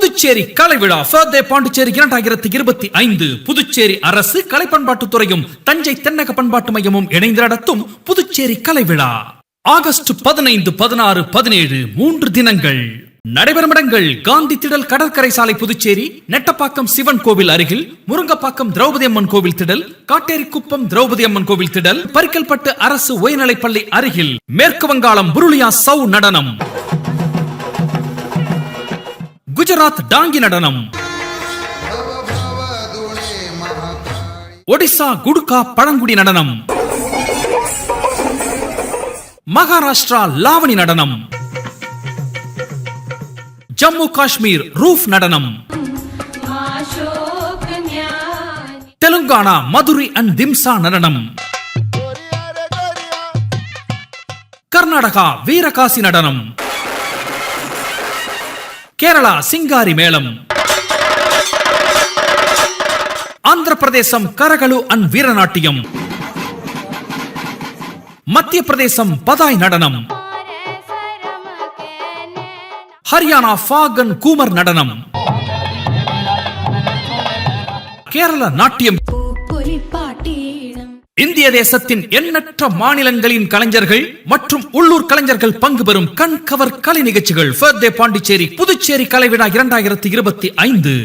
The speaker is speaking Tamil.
புதுச்சேரி கலை விழா ஃபர்தே பாண்டிச்சேரி 2025 புதுச்சேரி அரசு கலை பண்பாட்டுத் துறையும் தஞ்சை தென்னக பண்பாட்டு மையமும் இணைந்து நடத்தும் புதுச்சேரி கலை விழா ஆகஸ்ட் 15, 16, 17 3 தினங்கள். நடைபெறும் இடங்கள்: காந்தி திடல் கடற்கரை சாலை புதுச்சேரி, நெட்டப்பாக்கம் சிவன் கோவில் அருகில், முருங்கப்பாக்கம் திரௌபதி அம்மன் கோவில் திடல், காட்டேரிக்குப்பம் திரௌபதி அம்மன் கோவில் திடல், பரிக்கல்பட்டு அரசு உயர்நிலைப்பள்ளி அருகில். மேற்கு வங்காளம் புருலியா சௌ நடனம், குஜராத் டாங்கி நடனம், ஒடிசா குடுகா பழங்குடி நடனம், மகாராஷ்டிரா லாவணி நடனம், ஜம்மு காஷ்மீர் ரூஃப் நடனம், தெலுங்கானா மதுரை அண்ட் திம்சா நடனம், கர்நாடகா வீரகாசி நடனம், கேரளா சிங்காரி மேளம், ஆந்திர பிரதேசம் கரகளு அண்ட் வீரநாட்டியம், மத்திய பிரதேசம் பதாய் நடனம், ஹரியானா ஃபாகன் கூமர் நடனம், கேரள நாட்டியம். இந்திய தேசத்தின் எண்ணற்ற மாநிலங்களின் கலைஞர்கள் மற்றும் உள்ளூர் கலைஞர்கள் பங்கு பெறும் கண்கவர் கலை நிகழ்ச்சிகள் ஃபர்தே பாண்டிச்சேரி புதுச்சேரி கலை விழா 2025.